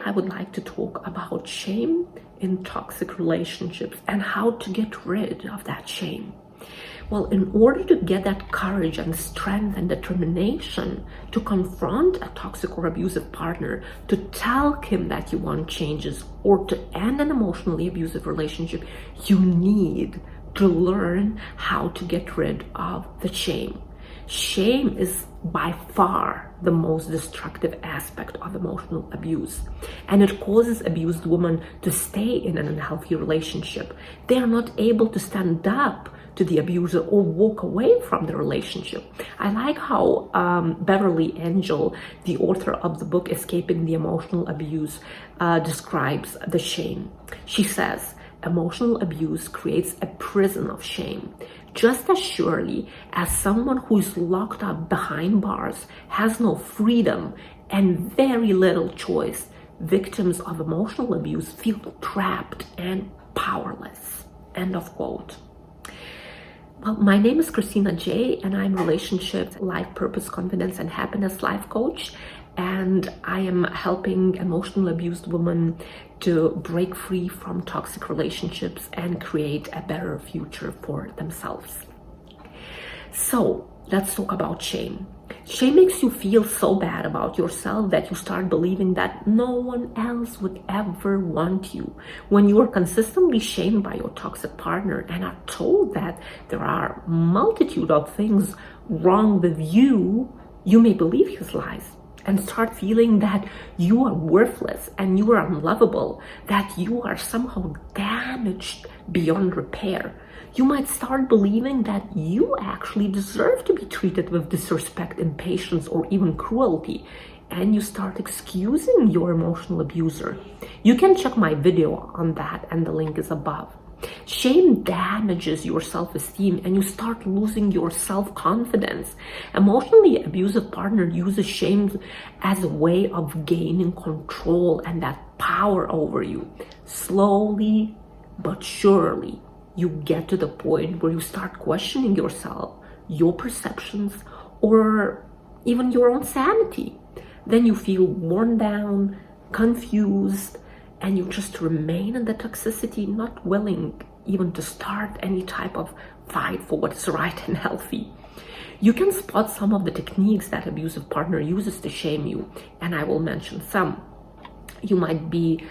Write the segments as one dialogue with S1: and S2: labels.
S1: I would like to talk about shame in toxic relationships and how to get rid of that shame. Well, in order to get that courage and strength and determination to confront a toxic or abusive partner, to tell him that you want changes, or to end an emotionally abusive relationship, you need to learn how to get rid of the shame. Shame is by far the most destructive aspect of emotional abuse, and it causes abused women to stay in an unhealthy relationship. They are not able to stand up to the abuser or walk away from the relationship. I like how Beverly Angel, the author of the book Escaping the Emotional Abuse, describes the shame. She says, emotional abuse creates a prison of shame. Just as surely as someone who is locked up behind bars has no freedom and very little choice, victims of emotional abuse feel trapped and powerless. End of quote. Well, my name is Kristina J, and I'm relationship, life purpose, confidence, and happiness life coach. And I am helping emotionally abused women to break free from toxic relationships and create a better future for themselves. So let's talk about shame. Shame makes you feel so bad about yourself that you start believing that no one else would ever want you. When you are consistently shamed by your toxic partner and are told that there are a multitude of things wrong with you, you may believe his lies and start feeling that you are worthless and you are unlovable, that you are somehow damaged beyond repair. You might start believing that you actually deserve to be treated with disrespect, impatience, or even cruelty, and you start excusing your emotional abuser. You can check my video on that, and the link is above. Shame damages your self-esteem and you start losing your self-confidence. Emotionally abusive partner uses shame as a way of gaining control and that power over you. Slowly but surely, you get to the point where you start questioning yourself, your perceptions, or even your own sanity. Then you feel worn down, confused, and you just remain in the toxicity, not willing even to start any type of fight for what's right and healthy. You can spot some of the techniques that abusive partner uses to shame you, and I will mention some. You might be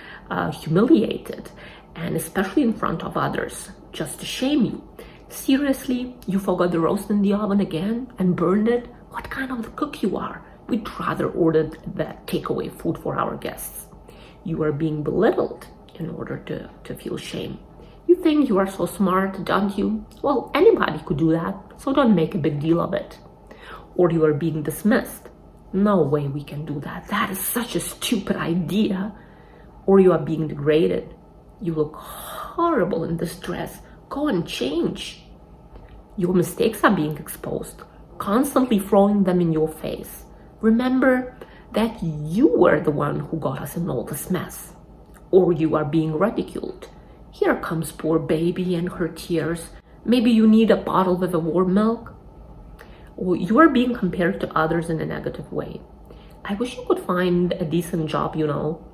S1: humiliated, and especially in front of others, just to shame you. Seriously, you forgot the roast in the oven again and burned it? What kind of cook you are? We'd rather order the takeaway food for our guests. You are being belittled in order to feel shame. You think you are so smart, don't you? Well, anybody could do that, so don't make a big deal of it. Or you are being dismissed. No way we can do that. That is such a stupid idea. Or you are being degraded. You look horrible in this dress. Go and change. Your mistakes are being exposed, constantly throwing them in your face. Remember that you were the one who got us in all this mess. Or you are being ridiculed. Here comes poor baby and her tears. Maybe you need a bottle with a warm milk. Or you are being compared to others in a negative way. I wish you could find a decent job,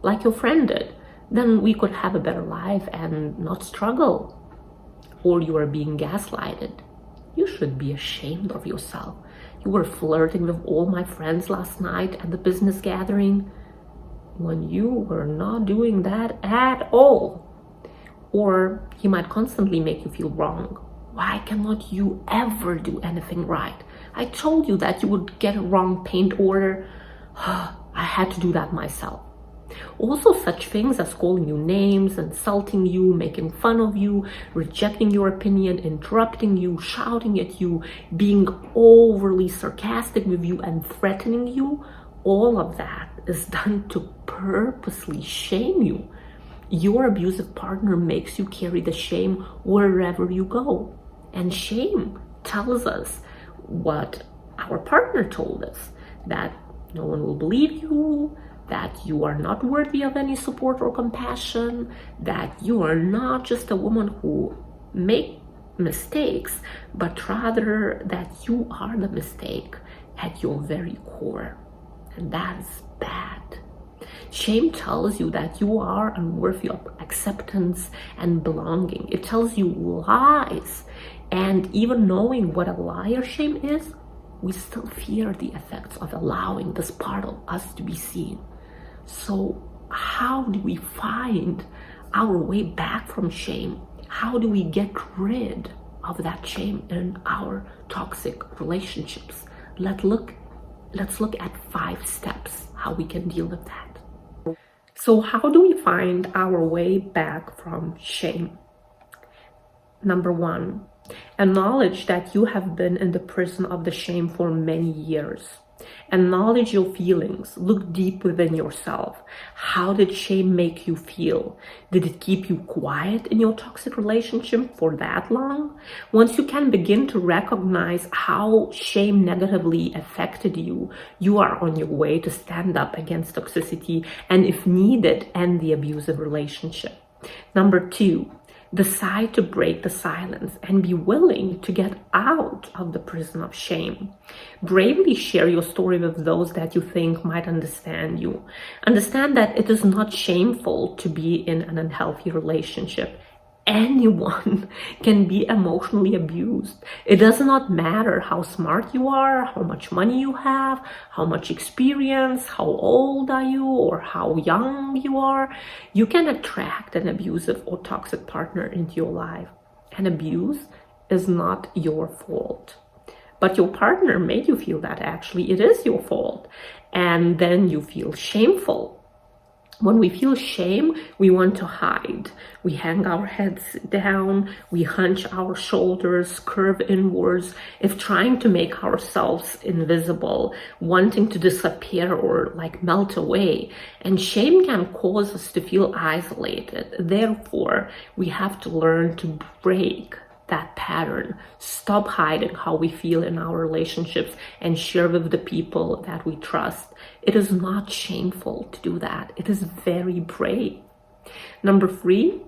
S1: like your friend did. Then we could have a better life and not struggle. Or you are being gaslighted. You should be ashamed of yourself. You were flirting with all my friends last night at the business gathering when you were not doing that at all. Or he might constantly make you feel wrong. Why cannot you ever do anything right? I told you that you would get a wrong paint order. I had to do that myself. Also, such things as calling you names, insulting you, making fun of you, rejecting your opinion, interrupting you, shouting at you, being overly sarcastic with you, and threatening you, all of that is done to purposely shame you. Your abusive partner makes you carry the shame wherever you go. And shame tells us what our partner told us, that no one will believe you, that you are not worthy of any support or compassion, that you are not just a woman who makes mistakes, but rather that you are the mistake at your very core. And that is bad. Shame tells you that you are unworthy of acceptance and belonging. It tells you lies. And even knowing what a liar shame is, we still fear the effects of allowing this part of us to be seen. So how do we find our way back from shame? How do we get rid of that shame in our toxic relationships? Let's look at 5 steps how we can deal with that. So how do we find our way back from shame? Number 1, acknowledge that you have been in the prison of the shame for many years. Acknowledge your feelings. Look deep within yourself. How did shame make you feel? Did it keep you quiet in your toxic relationship for that long? Once you can begin to recognize how shame negatively affected you, you are on your way to stand up against toxicity and, if needed, end the abusive relationship. Number 2, decide to break the silence and be willing to get out of the prison of shame. Bravely share your story with those that you think might understand you. Understand that it is not shameful to be in an unhealthy relationship. Anyone can be emotionally abused. It does not matter how smart you are, how much money you have, how much experience, how old are you, or how young you are. You can attract an abusive or toxic partner into your life. And abuse is not your fault. But your partner made you feel that actually it is your fault. And then you feel shameful. When we feel shame, we want to hide. We hang our heads down, we hunch our shoulders, curve inwards, if trying to make ourselves invisible, wanting to disappear or like melt away. And shame can cause us to feel isolated. Therefore, we have to learn to break that pattern, stop hiding how we feel in our relationships and share with the people that we trust. It is not shameful to do that. It is very brave. Number 3,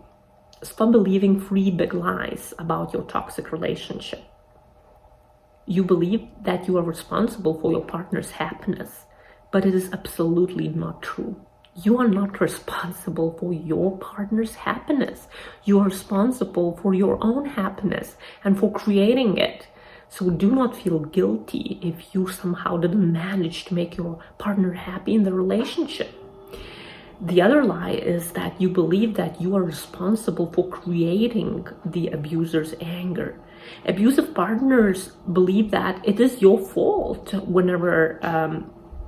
S1: stop believing 3 big lies about your toxic relationship. You believe that you are responsible for your partner's happiness, but it is absolutely not true. You are not responsible for your partner's happiness. You are responsible for your own happiness and for creating it. So do not feel guilty if you somehow didn't manage to make your partner happy in the relationship. The other lie is that you believe that you are responsible for creating the abuser's anger. Abusive partners believe that it is your fault whenever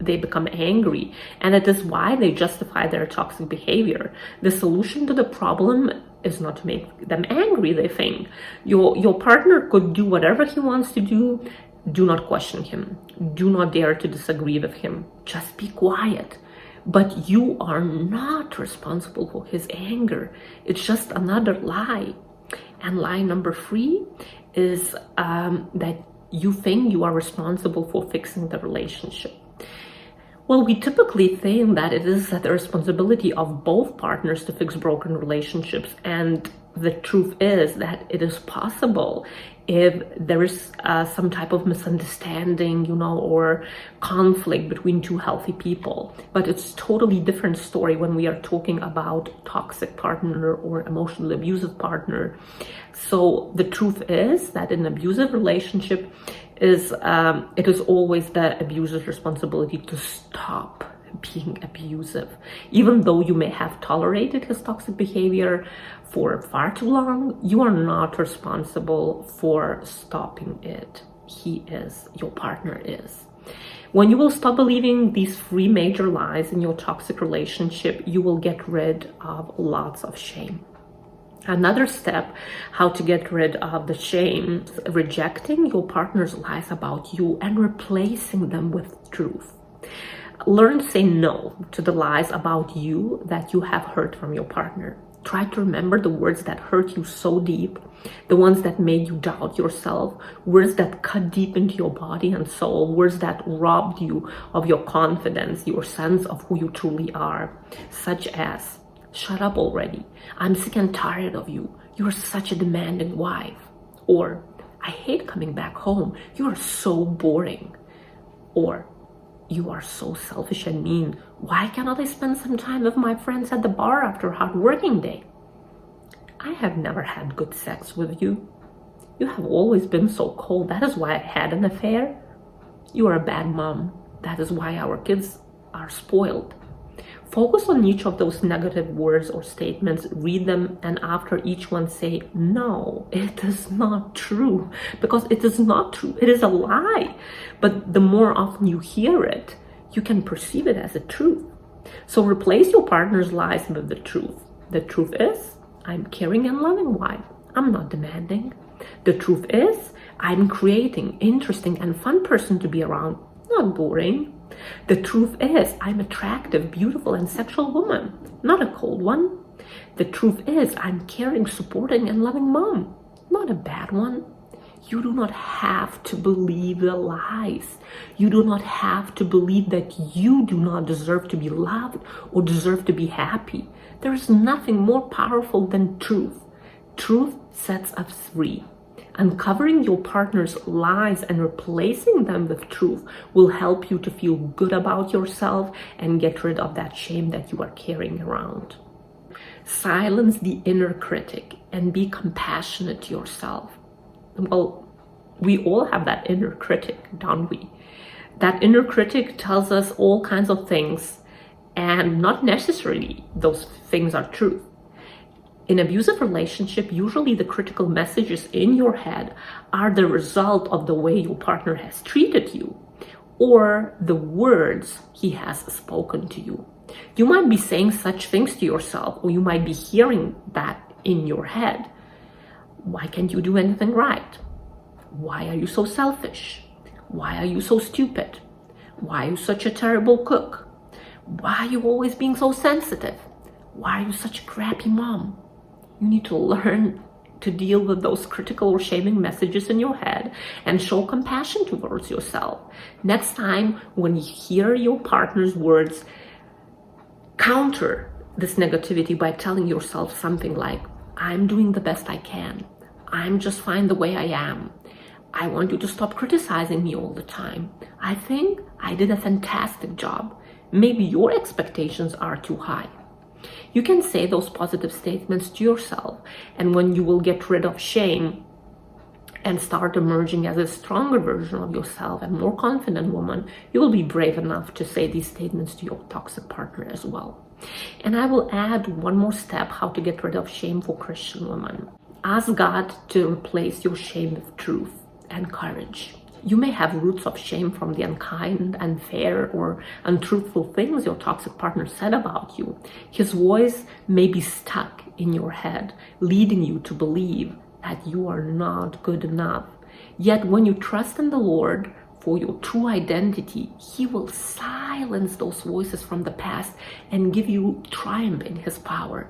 S1: they become angry, and it is why they justify their toxic behavior. The solution to the problem is not to make them angry, they think. Your partner could do whatever he wants to do. Do not question him. Do not dare to disagree with him. Just be quiet. But you are not responsible for his anger. It's just another lie. And lie number 3 is that you think you are responsible for fixing the relationship. Well, we typically think that it is the responsibility of both partners to fix broken relationships. And the truth is that it is possible if there is some type of misunderstanding, or conflict between 2 healthy people. But it's totally different story when we are talking about toxic partner or emotionally abusive partner. So the truth is that in an abusive relationship, it is always the abuser's responsibility to stop being abusive. Even though you may have tolerated his toxic behavior for far too long, you are not responsible for stopping it. He is, your partner is. When you will stop believing these 3 major lies in your toxic relationship, you will get rid of lots of shame. Another step how to get rid of the shame is rejecting your partner's lies about you and replacing them with truth. Learn to say no to the lies about you that you have heard from your partner. Try to remember the words that hurt you so deep, the ones that made you doubt yourself, words that cut deep into your body and soul, words that robbed you of your confidence, your sense of who you truly are, such as, "Shut up already. I'm sick and tired of you. You're such a demanding wife." Or, "I hate coming back home. You are so boring." Or, You are so selfish and mean. Why cannot I spend some time with my friends at the bar after a hard working day? I have never had good sex with you. You have always been so cold. That is why I had an affair. You are a bad mom. That is why our kids are spoiled. Focus on each of those negative words or statements, read them, and after each one say, no, it is not true. Because it is not true. It is a lie. But the more often you hear it, you can perceive it as a truth. So replace your partner's lies with the truth. The truth is, I'm caring and loving wife. I'm not demanding. The truth is, I'm creating interesting and fun person to be around, not boring. The truth is, I'm attractive, beautiful, and sexual woman, not a cold one. The truth is, I'm caring, supporting, and loving mom, not a bad one. You do not have to believe the lies. You do not have to believe that you do not deserve to be loved or deserve to be happy. There is nothing more powerful than truth. Truth sets us free. Uncovering your partner's lies and replacing them with truth will help you to feel good about yourself and get rid of that shame that you are carrying around. Silence the inner critic and be compassionate to yourself. Well, we all have that inner critic, don't we? That inner critic tells us all kinds of things, and not necessarily those things are true. In abusive relationship, usually the critical messages in your head are the result of the way your partner has treated you or the words he has spoken to you. You might be saying such things to yourself, or you might be hearing that in your head. Why can't you do anything right? Why are you so selfish? Why are you so stupid? Why are you such a terrible cook? Why are you always being so sensitive? Why are you such a crappy mom? You need to learn to deal with those critical or shaming messages in your head and show compassion towards yourself. Next time when you hear your partner's words, counter this negativity by telling yourself something like, I'm doing the best I can. I'm just fine the way I am. I want you to stop criticizing me all the time. I think I did a fantastic job. Maybe your expectations are too high. You can say those positive statements to yourself, and when you will get rid of shame and start emerging as a stronger version of yourself and more confident woman, you will be brave enough to say these statements to your toxic partner as well. And I will add one more step how to get rid of shame for Christian women. Ask God to replace your shame with truth and courage. You may have roots of shame from the unkind, unfair, or untruthful things your toxic partner said about you. His voice may be stuck in your head, leading you to believe that you are not good enough. Yet when you trust in the Lord for your true identity, He will silence those voices from the past and give you triumph in His power.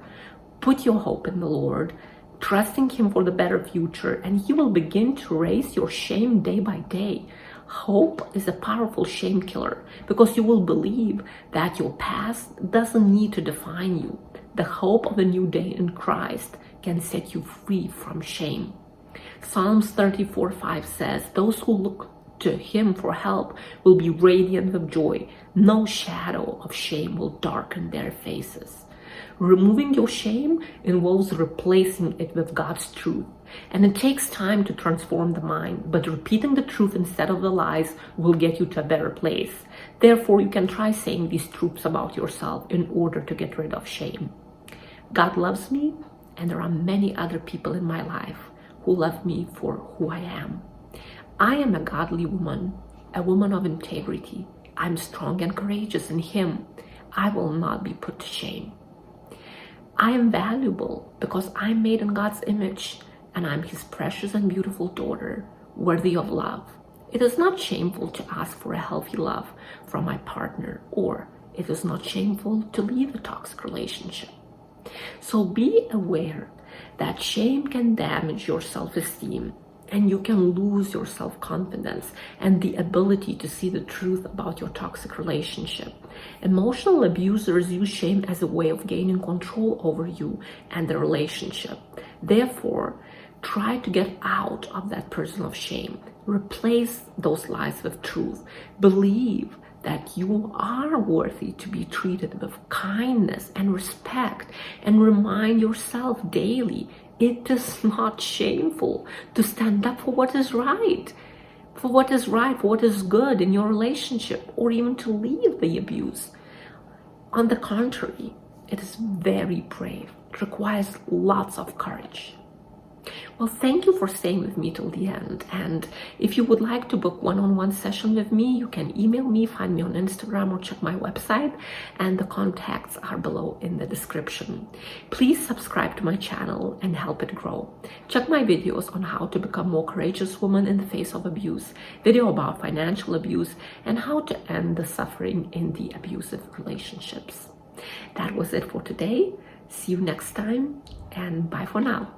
S1: Put your hope in the Lord, trusting Him for the better future, and He will begin to erase your shame day by day. Hope is a powerful shame killer because you will believe that your past doesn't need to define you. The hope of a new day in Christ can set you free from shame. Psalms 34:5 says, those who look to Him for help will be radiant with joy. No shadow of shame will darken their faces. Removing your shame involves replacing it with God's truth. And it takes time to transform the mind, but repeating the truth instead of the lies will get you to a better place. Therefore, you can try saying these truths about yourself in order to get rid of shame. God loves me, and there are many other people in my life who love me for who I am. I am a godly woman, a woman of integrity. I'm strong and courageous in Him. I will not be put to shame. I am valuable because I'm made in God's image, and I'm His precious and beautiful daughter, worthy of love. It is not shameful to ask for a healthy love from my partner, or it is not shameful to leave a toxic relationship. So be aware that shame can damage your self-esteem, and you can lose your self-confidence and the ability to see the truth about your toxic relationship. Emotional abusers use shame as a way of gaining control over you and the relationship. Therefore, try to get out of that prison of shame. Replace those lies with truth. Believe that you are worthy to be treated with kindness and respect, and remind yourself daily it is not shameful to stand up for what is right, for what is good in your relationship, or even to leave the abuse. On the contrary, it is very brave. It requires lots of courage. Well, thank you for staying with me till the end. And if you would like to book one-on-one session with me, you can email me, find me on Instagram, or check my website, and the contacts are below in the description. Please subscribe to my channel and help it grow. Check my videos on how to become more courageous woman in the face of abuse, video about financial abuse, and how to end the suffering in the abusive relationships. That was it for today. See you next time, and bye for now.